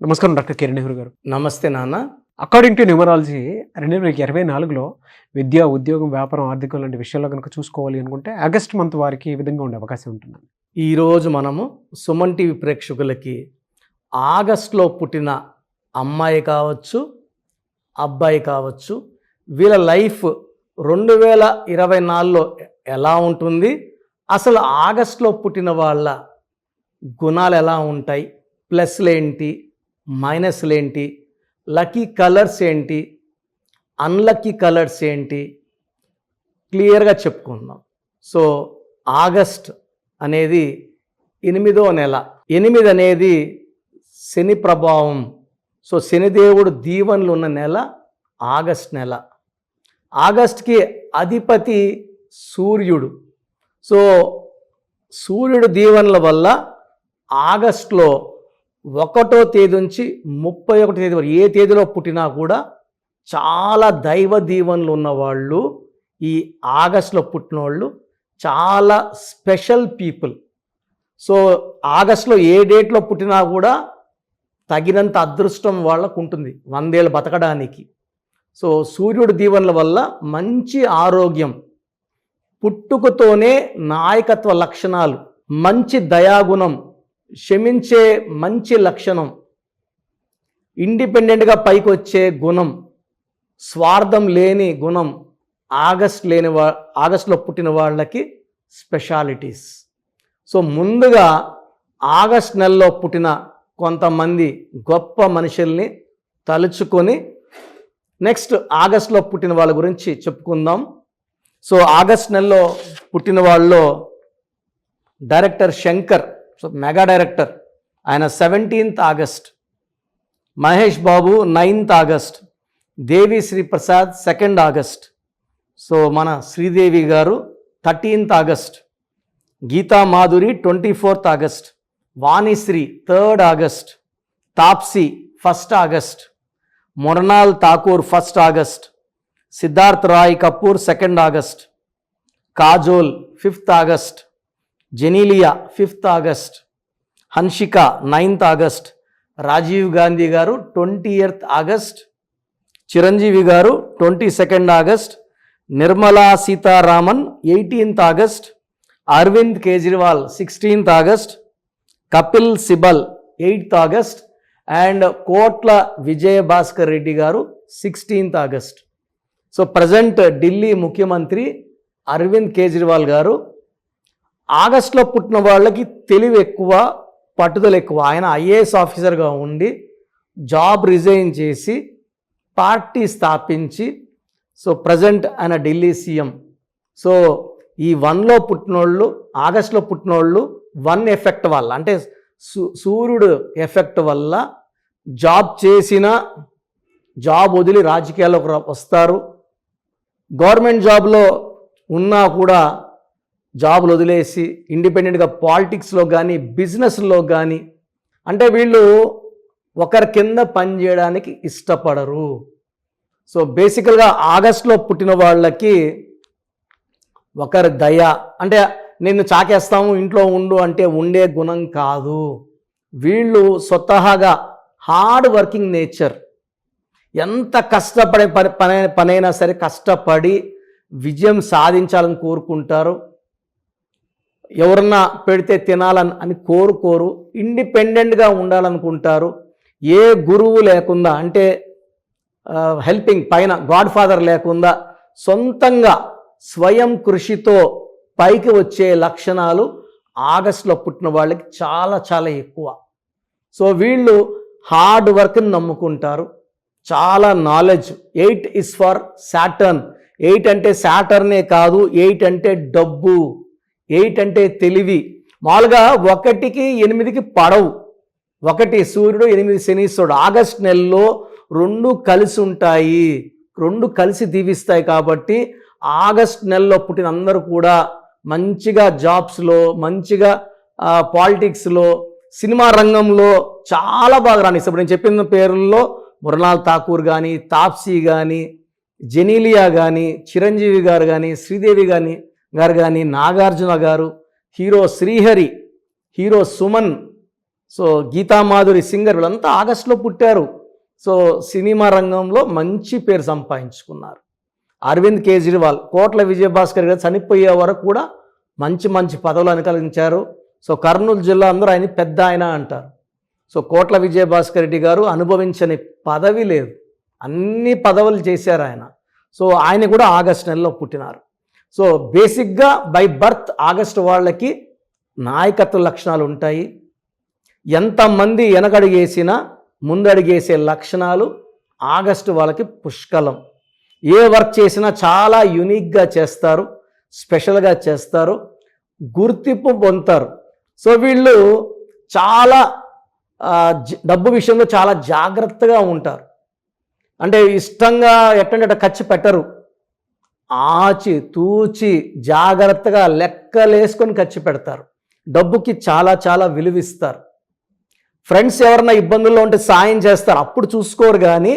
నమస్కారం డాక్టర్ కిరణ్ నెహ్రూ గారు. నమస్తే నాన్న. అకార్డింగ్ టు న్యూమరాలజీ 2024లో విద్య, ఉద్యోగం, వ్యాపారం, ఆర్థికం లాంటి విషయాల్లో కనుక చూసుకోవాలి అనుకుంటే ఆగస్ట్ మంత్ వారికి ఏ విధంగా ఉండే అవకాశం ఉంటుంది? ఈరోజు మనము సుమన్ టీవీ ప్రేక్షకులకి ఆగస్టులో పుట్టిన అమ్మాయి కావచ్చు, అబ్బాయి కావచ్చు, వీళ్ళ లైఫ్ 2024లో ఎలా ఉంటుంది, అసలు ఆగస్టులో పుట్టిన వాళ్ళ గుణాలు ఎలా ఉంటాయి, ప్లస్లు ఏంటి, మైనస్లు ఏంటి, లక్కీ కలర్స్ ఏంటి, అన్లక్కీ కలర్స్ ఏంటి, క్లియర్గా చెప్పుకుందాం. సో ఆగస్ట్ అనేది 8వ నెల. 8 అనేది శని ప్రభావం. సో శనిదేవుడు దీవెనలు ఉన్న నెల ఆగస్ట్ నెల. ఆగస్ట్కి అధిపతి సూర్యుడు. సో సూర్యుడు దీవెనల వల్ల ఆగస్టులో 1వ తేదీ నుంచి 31వ తేదీ వరకు ఏ తేదీలో పుట్టినా కూడా చాలా దైవ దీవెనలు ఉన్నవాళ్ళు, ఈ ఆగస్టులో పుట్టిన వాళ్ళు చాలా స్పెషల్ పీపుల్. సో ఆగస్టులో ఏ డేట్లో పుట్టినా కూడా తగినంత అదృష్టం వాళ్ళకు ఉంటుంది 100 ఏళ్ళు బతకడానికి. సో సూర్యుడి దీవెనల వల్ల మంచి ఆరోగ్యం, పుట్టుకతోనే నాయకత్వ లక్షణాలు, మంచి దయాగుణం, క్షమించే మంచి లక్షణం, ఇండిపెండెంట్గా పైకి వచ్చే గుణం, స్వార్థం లేని గుణం ఆగస్టులో పుట్టిన వాళ్ళకి స్పెషాలిటీస్. సో ముందుగా ఆగస్ట్ నెలలో పుట్టిన కొంతమంది గొప్ప మనుషుల్ని తలుచుకొని నెక్స్ట్ ఆగస్టులో పుట్టిన వాళ్ళ గురించి చెప్పుకుందాం. సో ఆగస్ట్ నెలలో పుట్టిన వాళ్ళలో director Shankar, so mega director, ఆయన 17th August, Mahesh Babu 9th August, Devi Sri Prasad 2nd August, so మన Sridevi garu 13th August, Geetha Madhuri 24th August, Vanisri 3rd August, Taapsee 1st August, Mrunal Thakur 1st August, Siddharth Roy Kapur 2nd August, Kajol 5th August, Genelia 5th August, Hansika 9th August, Rajiv Gandhi garu 20th August, Chiranjeevi garu 22nd August, Nirmala Sitharaman 18th August, Arvind Kejriwal 16th August, Kapil Sibal 8th August and కోట్ల విజయభాస్కర్ రెడ్డి గారు 16th August. So present Delhi ముఖ్యమంత్రి అరవింద్ కేజ్రీవాల్ గారు ఆగస్టులో పుట్టిన వాళ్ళకి తెలివి ఎక్కువ, పట్టుదల ఎక్కువ. ఆయన ఐఏఎస్ ఆఫీసర్గా ఉండి జాబ్ రిజైన్ చేసి పార్టీ స్థాపించి, సో ప్రజెంట్ ఆయన ఢిల్లీ సీఎం. సో ఈ 1లో పుట్టినోళ్ళు, ఆగస్టులో పుట్టినోళ్ళు 1 ఎఫెక్ట్ వల్ల, అంటే సూర్యుడు ఎఫెక్ట్ వల్ల జాబ్ చేసిన, జాబ్ వదిలి రాజకీయాల్లోకి వస్తారు. గవర్నమెంట్ జాబ్లో ఉన్నా కూడా జాబులు వదిలేసి ఇండిపెండెంట్గా పాలిటిక్స్లో కానీ బిజినెస్లో కానీ, అంటే వీళ్ళు ఒకరి కింద పనిచేయడానికి ఇష్టపడరు. సో బేసికల్గా ఆగస్టులో పుట్టిన వాళ్ళకి ఒకరి దయ, అంటే నిన్ను చాకేస్తాము ఇంట్లో ఉండు అంటే ఉండే గుణం కాదు. వీళ్ళు స్వతహాగా హార్డ్ వర్కింగ్ నేచర్. ఎంత కష్టపడే పనైనా సరే కష్టపడి విజయం సాధించాలని కోరుకుంటారు. ఎవరన్నా పెడితే తినాలని కోరుకోరు. ఇండిపెండెంట్గా ఉండాలనుకుంటారు. ఏ గురువు లేకుండా, అంటే హెల్పింగ్ పైన గాడ్ ఫాదర్ లేకుండా సొంతంగా స్వయం కృషితో పైకి వచ్చే లక్షణాలు ఆగస్టులో పుట్టిన వాళ్ళకి చాలా చాలా ఎక్కువ. సో వీళ్ళు హార్డ్ వర్క్ని నమ్ముకుంటారు, చాలా నాలెడ్జ్. 8 is for Saturn. 8 అంటే సాటర్నే కాదు, 8 అంటే డబ్బు, 8 అంటే తెలివి. మామూలుగా 1కి 8కి పడవు. 1 సూర్యుడు, 8 శనీశ్వరుడు. ఆగస్ట్ నెలలో 2 కలిసి ఉంటాయి, 2 కలిసి దీవిస్తాయి. కాబట్టి ఆగస్ట్ నెలలో పుట్టిన అందరూ కూడా మంచిగా జాబ్స్లో, మంచిగా పాలిటిక్స్లో, సినిమా రంగంలో చాలా బాగా రాణిస్తారు. ఇప్పుడు నేను చెప్పిన పేర్లలో మృణాల్ ఠాకూర్ కానీ, తాప్సీ కానీ, జెనీలియా కానీ, చిరంజీవి గారు కానీ, శ్రీదేవి గారు కానీ, నాగార్జున గారు, hero Srihari, hero Suman, so Geetha Madhuri singer వీళ్ళంతా ఆగస్టులో పుట్టారు. సో సినిమా రంగంలో మంచి పేరు సంపాదించుకున్నారు. అరవింద్ కేజ్రీవాల్, కోట్ల విజయభాస్కర్ గారు చనిపోయే వరకు కూడా మంచి మంచి పదవులు అనుకరించారు. సో కర్నూలు జిల్లా అందరూ ఆయన పెద్ద ఆయన అంటారు. సో కోట్ల విజయభాస్కర్ రెడ్డి గారు అనుభవించని పదవి లేదు, అన్ని పదవులు చేశారు ఆయన. సో ఆయన కూడా ఆగస్టు నెలలో పుట్టినారు. సో బేసిక్గా బై బర్త్ ఆగస్టు వాళ్ళకి నాయకత్వ లక్షణాలు ఉంటాయి. ఎంతమంది వెనకడుగేసినా ముందడుగేసే లక్షణాలు ఆగస్టు వాళ్ళకి పుష్కలం. ఏ వర్క్ చేసినా చాలా యూనిక్గా చేస్తారు, స్పెషల్గా చేస్తారు, గుర్తింపు పొందుతారు. సో వీళ్ళు చాలా డబ్బు విషయంలో చాలా జాగ్రత్తగా ఉంటారు. అంటే ఇష్టంగా ఎట్టంటే ఖర్చు పెట్టరు, ఆచి తూచి జాగ్రత్తగా లెక్కలేసుకొని ఖర్చు పెడతారు. డబ్బుకి చాలా చాలా విలువిస్తారు. ఫ్రెండ్స్ ఎవరైనా ఇబ్బందుల్లో ఉంటే సాయం చేస్తారు, అప్పుడు చూసుకోరు. కానీ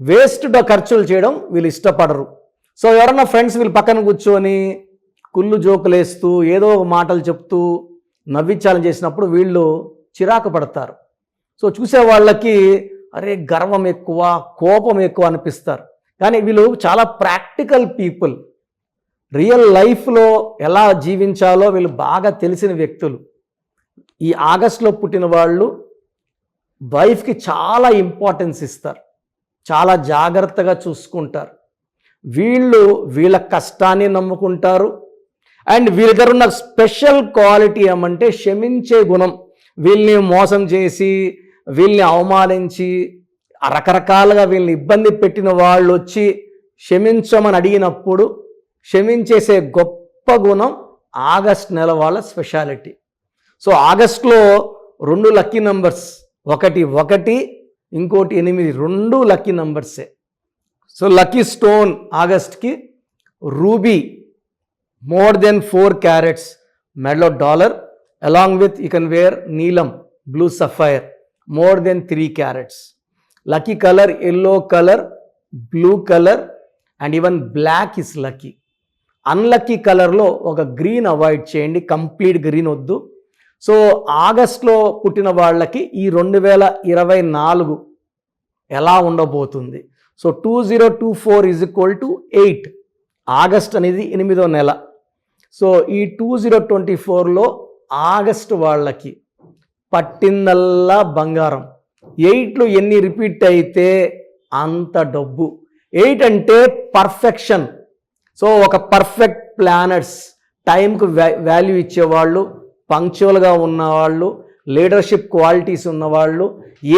వేస్ట్ ఖర్చులు చేయడం వీళ్ళు ఇష్టపడరు. సో ఎవరన్నా ఫ్రెండ్స్ వీళ్ళు పక్కన కూర్చొని కుళ్ళు జోకులు వేస్తూ ఏదో మాటలు చెప్తూ నవ్వించాలని చేసినప్పుడు వీళ్ళు చిరాకు పడతారు. సో చూసే వాళ్ళకి అరే గర్వం ఎక్కువ, కోపం ఎక్కువ అనిపిస్తారు. కానీ వీళ్ళు చాలా ప్రాక్టికల్ పీపుల్. రియల్ లైఫ్లో ఎలా జీవించాలో వీళ్ళు బాగా తెలిసిన వ్యక్తులు. ఈ ఆగస్టులో పుట్టిన వాళ్ళు వైఫ్కి చాలా ఇంపార్టెన్స్ ఇస్తారు, చాలా జాగ్రత్తగా చూసుకుంటారు. వీళ్ళు వీళ్ళ కష్టాన్ని నమ్ముకుంటారు. అండ్ వీళ్ళ దగ్గర ఉన్న స్పెషల్ క్వాలిటీ ఏమంటే క్షమించే గుణం. వీళ్ళని మోసం చేసి, వీళ్ళని అవమానించి, రకరకాలుగా వీళ్ళని ఇబ్బంది పెట్టిన వాళ్ళు వచ్చి క్షమించమని అడిగినప్పుడు క్షమించేసే గొప్ప గుణం ఆగస్ట్ నెల వాళ్ళ స్పెషాలిటీ. సో ఆగస్టులో 2 లక్కీ నంబర్స్, ఒకటి 1, ఇంకోటి 8, 2 లక్కీ నంబర్సే. సో లక్కీ స్టోన్ ఆగస్ట్కి రూబీ, more than 4 carats, మెడలో dollar, along with you can wear నీలం, blue sapphire, more than 3 carats. Lucky colour yellow colour, blue colour and even black is lucky. Unlucky కలర్లో ఒక green avoid చేయండి, complete green వద్దు. So ఆగస్ట్లో పుట్టిన వాళ్ళకి ఈ 2024 ఎలా ఉండబోతుంది? So 2024 is equal to 8. August అనేది 8వ నెల. సో ఈ 2024లో ఆగస్టు వాళ్ళకి పట్టిందల్లా బంగారం. 8లో ఎన్ని రిపీట్ అయితే అంత డబ్బు. 8 అంటే పర్ఫెక్షన్. సో ఒక పర్ఫెక్ట్ ప్లానర్స్, టైంకు వాల్యూ ఇచ్చేవాళ్ళు, పంక్చువల్గా ఉన్నవాళ్ళు, లీడర్షిప్ క్వాలిటీస్ ఉన్నవాళ్ళు,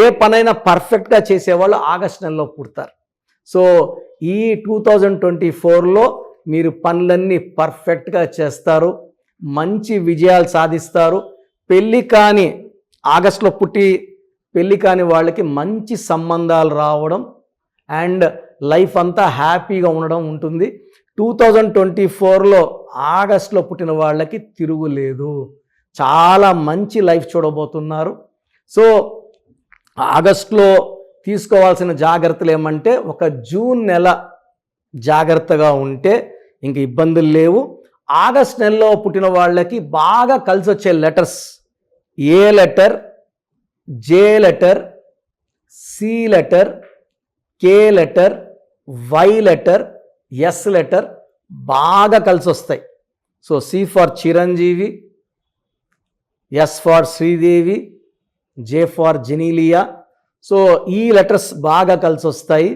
ఏ పనైనా పర్ఫెక్ట్గా చేసేవాళ్ళు ఆగస్ట్ నెలలో పుడతారు. సో ఈ 2024లో మీరు పనులన్నీ పర్ఫెక్ట్గా చేస్తారు, మంచి విజయాలు సాధిస్తారు. పెళ్ళి కాని ఆగస్టులో పుట్టి పెళ్ళి కాని వాళ్ళకి మంచి సంబంధాలు రావడం అండ్ లైఫ్ అంతా హ్యాపీగా ఉండడం ఉంటుంది. 2024లో ఆగస్టులో పుట్టిన వాళ్ళకి తిరుగులేదు, చాలా మంచి లైఫ్ చూడబోతున్నారు. సో ఆగస్టులో తీసుకోవాల్సిన జాగ్రత్తలు ఏమంటే, ఒక జూన్ నెల జాగ్రత్తగా ఉంటే ఇంక ఇబ్బందులు లేవు. ఆగస్ట్ నెలలో పుట్టిన వాళ్ళకి బాగా కలిసి వచ్చే letters A letter, J letter, C letter, K letter, Y letter, S letter బాగా కలిసి వస్తాయి. So C for Chiranjeevi, S for Sridevi, J for Genelia. So ఈ లెటర్స్ బాగా కలిసి వస్తాయి.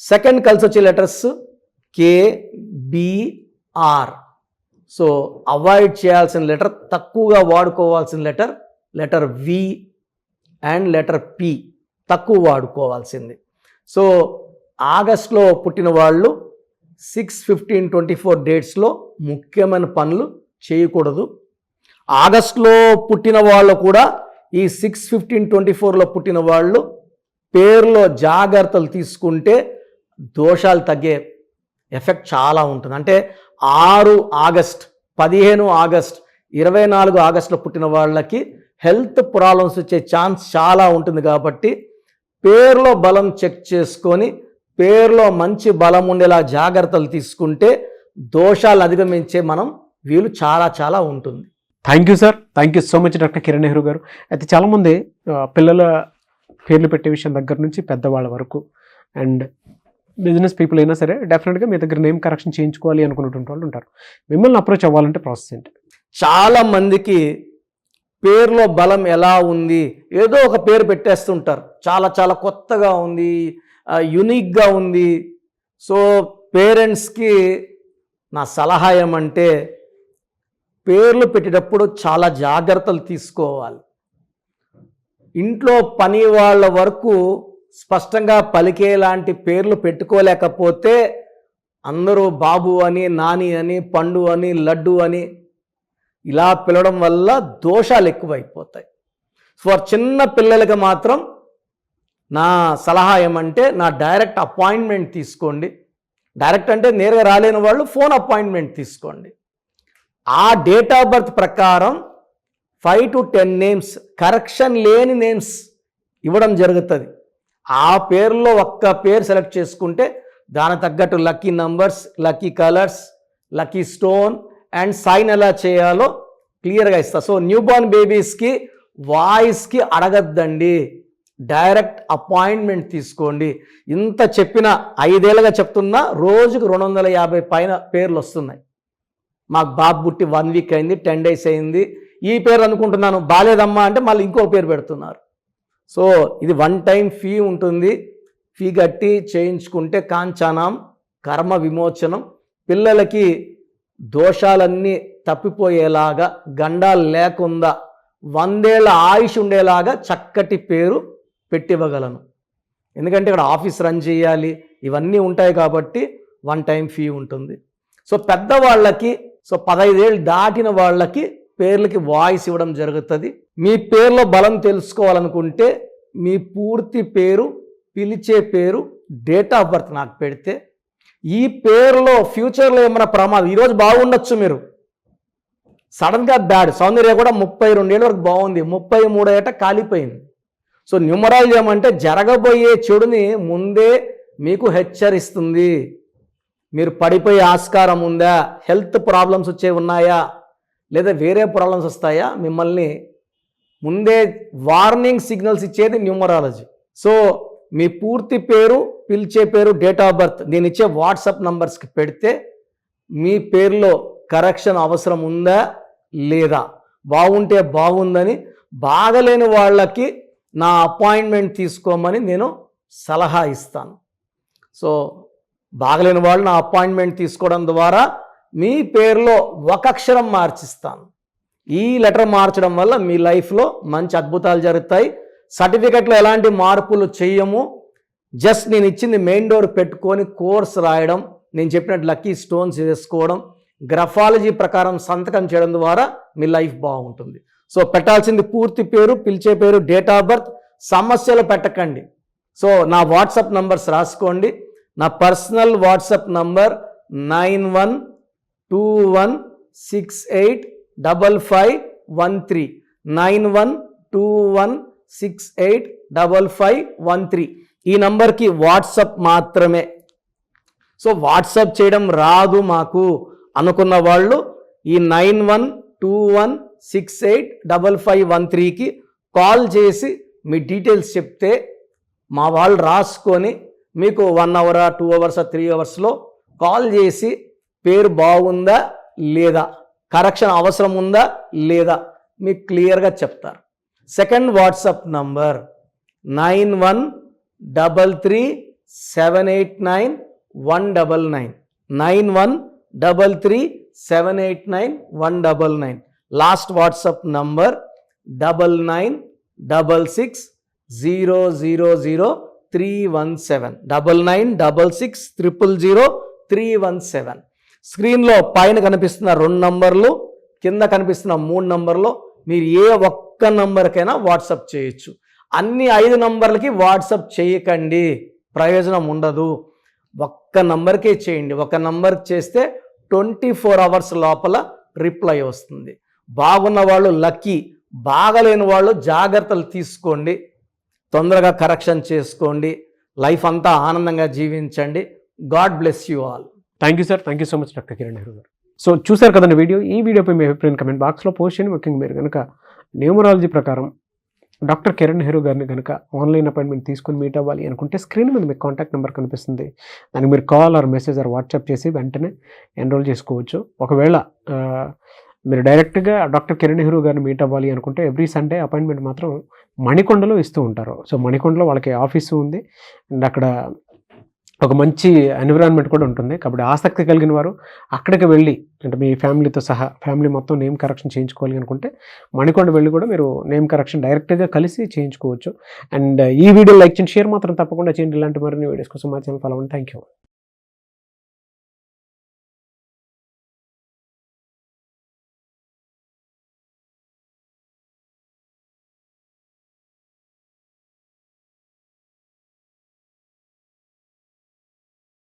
సెకండ్ కలిసి వచ్చే letters K, B, R. So avoid చేయాల్సిన లెటర్, తక్కువగా వాడుకోవాల్సిన letter V and letter P తక్కువ వాడుకోవాల్సింది. సో ఆగస్టులో పుట్టిన వాళ్ళు 6/15/24 డేట్స్లో ముఖ్యమైన పనులు చేయకూడదు. ఆగస్టులో పుట్టిన వాళ్ళు కూడా ఈ 6/15/24లో పుట్టిన వాళ్ళు పేరులో జాగ్రత్తలు తీసుకుంటే దోషాలు తగ్గే ఎఫెక్ట్ చాలా ఉంటుంది. అంటే 6 ఆగస్ట్, 15 ఆగస్ట్, 24 ఆగస్టులో పుట్టిన వాళ్ళకి హెల్త్ ప్రాబ్లమ్స్ వచ్చే ఛాన్స్ చాలా ఉంటుంది. కాబట్టి పేరులో బలం చెక్ చేసుకొని పేరులో మంచి బలం ఉండేలా జాగ్రత్తలు తీసుకుంటే దోషాలు అధిగమించే వీలు చాలా చాలా ఉంటుంది. Thank you sir, thank you so much doctor Kiran Nehru గారు. అయితే చాలామంది పిల్లల పేర్లు పెట్టే విషయం దగ్గర నుంచి పెద్దవాళ్ళ వరకు అండ్ బిజినెస్ పీపుల్ అయినా సరే డెఫినెట్గా మీ దగ్గర నేమ్ కరెక్షన్ చేయించుకోవాలి అనుకున్నటువంటి వాళ్ళు ఉంటారు. మిమ్మల్ని అప్రోచ్ అవ్వాలంటే ప్రాసెస్ ఏంటి? చాలా మందికి పేరులో బలం ఎలా ఉంది, ఏదో ఒక పేరు పెట్టేస్తుంటారు, చాలా చాలా కొత్తగా ఉంది, యునిక్గా ఉంది. సో పేరెంట్స్కి నా సలహా ఏమంటే పేర్లు పెట్టేటప్పుడు చాలా జాగ్రత్తలు తీసుకోవాలి. ఇంట్లో పని వాళ్ళ వరకు స్పష్టంగా పలికేలాంటి పేర్లు పెట్టుకోలేకపోతే అందరూ బాబు అని, నాని అని, పండు అని, లడ్డు అని ఇలా పిలవడం వల్ల దోషాలు ఎక్కువైపోతాయి. ఫర్ చిన్న పిల్లలకి మాత్రం నా సలహా ఏమంటే నా డైరెక్ట్ అపాయింట్మెంట్ తీసుకోండి. డైరెక్ట్ అంటే నేరుగా రాలేని వాళ్ళు ఫోన్ అపాయింట్మెంట్ తీసుకోండి. ఆ డేట్ ఆఫ్ బర్త్ ప్రకారం 5 to 10 నేమ్స్, కరెక్షన్ లేని నేమ్స్ ఇవ్వడం జరుగుతుంది. ఆ పేరులో ఒక్క పేరు సెలెక్ట్ చేసుకుంటే దాని తగ్గట్టు lucky numbers, lucky colours, lucky stone and sign ఎలా చేయాలో క్లియర్గా ఇస్తా. సో న్యూ బోర్న్ బేబీస్కి వాయిస్కి అడగద్దండి, డైరెక్ట్ అపాయింట్మెంట్ తీసుకోండి. ఇంత చెప్పిన 5 ఏళ్ళుగా చెప్తున్నా రోజుకు 250 పైన పేర్లు వస్తున్నాయి. మాకు బాబు పుట్టి 1 వీక్ అయింది, 10 days అయింది, ఈ పేరు అనుకుంటున్నాను, బాలేదమ్మా అంటే మళ్ళీ ఇంకో పేరు పెడుతున్నారు. సో ఇది 1 time ఫీ ఉంటుంది. ఫీ కట్టి చేయించుకుంటే కాంచానాం కర్మ విమోచనం. పిల్లలకి దోషాలన్నీ తప్పిపోయేలాగా, గండాలు లేకుండా 100 ఏళ్ల ఆయుష్ ఉండేలాగా చక్కటి పేరు పెట్టివ్వగలను. ఎందుకంటే ఇక్కడ ఆఫీస్ రన్ చేయాలి, ఇవన్నీ ఉంటాయి కాబట్టి 1 time ఫీ ఉంటుంది. సో పెద్దవాళ్ళకి, సో 15 ఏళ్ళు దాటిన వాళ్ళకి పేర్లకి వాయిస్ ఇవ్వడం జరుగుతుంది. మీ పేర్లో బలం తెలుసుకోవాలనుకుంటే మీ పూర్తి పేరు, పిలిచే పేరు, డేట్ ఆఫ్ బర్త్ నాకు పెడితే ఈ పేరులో ఫ్యూచర్లో ఏమైనా ప్రమాదం, ఈరోజు బాగుండొచ్చు, మీరు సడన్గా బ్యాడ్, సౌందర్య కూడా 32 ఏళ్ళ వరకు బాగుంది, 33 ఏట కాలిపోయింది. సో న్యూమరాలజీ ఏమంటే జరగబోయే చెడుని ముందే మీకు హెచ్చరిస్తుంది. మీరు పడిపోయే ఆస్కారం ఉందా, హెల్త్ ప్రాబ్లమ్స్ వచ్చే ఉన్నాయా, లేదా వేరే ప్రాబ్లమ్స్ వస్తాయా, మిమ్మల్ని ముందే వార్నింగ్ సిగ్నల్స్ ఇచ్చేది న్యూమరాలజీ. సో మీ పూర్తి పేరు, పిలిచే పేరు, డేట్ ఆఫ్ బర్త్ నేను ఇచ్చే వాట్సాప్ నంబర్స్కి పెడితే మీ పేరులో కరెక్షన్ అవసరం ఉందా లేదా, బాగుంటే బాగుందని, బాగలేని వాళ్ళకి నా అపాయింట్మెంట్ తీసుకోమని నేను సలహా ఇస్తాను. సో బాగలేని వాళ్ళు నా అపాయింట్మెంట్ తీసుకోవడం ద్వారా మీ పేరులో ఒక అక్షరం మార్చిస్తాను. ఈ లెటర్ మార్చడం వల్ల మీ లైఫ్లో మంచి అద్భుతాలు జరుగుతాయి. సర్టిఫికెట్లో ఎలాంటి మార్పులు చెయ్యము. జస్ట్ నేను ఇచ్చింది మెయిన్ డోర్ పెట్టుకొని కోర్స్ రాయడం, నేను చెప్పినట్టు లక్కీ స్టోన్స్ వేసుకోవడం, గ్రఫాలజీ ప్రకారం సంతకం చేయడం ద్వారా మీ లైఫ్ బాగుంటుంది. సో పెట్టాల్సింది పూర్తి పేరు, పిలిచే పేరు, డేట్ ఆఫ్ బర్త్. సమస్యలు పెట్టకండి. సో నా వాట్సాప్ నంబర్స్ రాసుకోండి. నా పర్సనల్ వాట్సాప్ నంబర్ 9121685513 9121685513. ఈ నంబర్కి వాట్సాప్ మాత్రమే. సో వాట్సాప్ చేయడం రాదు మాకు అనుకున్న వాళ్ళు ఈ 9121685513కి కాల్ చేసి మీ డీటెయిల్స్ చెప్తే మా వాళ్ళు రాసుకొని మీకు 1 hour 2 hours 3 hours కాల్ చేసి పేరు బాగుందా లేదా, కరెక్షన్ అవసరం ఉందా లేదా మీకు క్లియర్గా చెప్తారు. Second WhatsApp number 9133789199 9133789199. Last WhatsApp number 9966000317 9966000317. స్క్రీన్లో పైన కనిపిస్తున్న 2 నంబర్లు, కింద కనిపిస్తున్న 3 నంబర్లో మీరు ఏ ఒక్క నంబర్కైనా వాట్సాప్ చేయొచ్చు. అన్ని 5 నంబర్లకి వాట్సాప్ చేయకండి, ప్రయోజనం ఉండదు. ఒక్క నంబర్కే చేయండి. ఒక నంబర్కి చేస్తే 24 hours లోపల రిప్లై వస్తుంది. బాగున్న వాళ్ళు లక్కీ, బాగలేని వాళ్ళు జాగ్రత్తలు తీసుకోండి, తొందరగా కరెక్షన్ చేసుకోండి, లైఫ్ అంతా ఆనందంగా జీవించండి. God bless you all. Thank you sir, thank you so much doctor Kiran Nehru గారు. సో చూసారు కదండి వీడియో. ఈ వీడియోపై మీ అభిప్రాయం కమెంట్ బాక్స్లో పోస్ట్ చేయండి. ముఖ్యంగా మీరు కనుక న్యూమరాలజీ ప్రకారం డాక్టర్ కిరణ్ నెహ్రూ గారిని కనుక ఆన్లైన్ అపాయింట్మెంట్ తీసుకొని మీట్ అవ్వాలి అనుకుంటే స్క్రీన్ మీద మీకు కాంటాక్ట్ నెంబర్ కనిపిస్తుంది. దానికి మీరు call or message or WhatsApp చేసి వెంటనే ఎన్రోల్ చేసుకోవచ్చు. ఒకవేళ మీరు డైరెక్ట్గా డాక్టర్ కిరణ్ నెహ్రూ గారిని మీట్ అవ్వాలి అనుకుంటే ఎవ్రీ సండే అపాయింట్మెంట్ మాత్రం మణికొండలో ఇస్తూ ఉంటారు. సో మణికొండలో వాళ్ళకి ఆఫీసు ఉంది అండ్ అక్కడ ఒక మంచి ఎన్విరాన్మెంట్ కూడా ఉంటుంది. కాబట్టి ఆసక్తి కలిగిన వారు అక్కడికి వెళ్ళి, అంటే మీ ఫ్యామిలీతో సహా ఫ్యామిలీ మొత్తం నేమ్ కరెక్షన్ చేయించుకోవాలి అనుకుంటే మణికొండ వెళ్ళి కూడా మీరు నేమ్ కరెక్షన్ డైరెక్ట్గా కలిసి చేయించుకోవచ్చు. అండ్ ఈ వీడియో లైక్ చేయండి, షేర్ మాత్రం తప్పకుండా చేయండి. ఇలాంటి మరిన్ని వీడియోస్ కోసం మా ఛానల్ ఫాలో అవ్వండి. Thank you.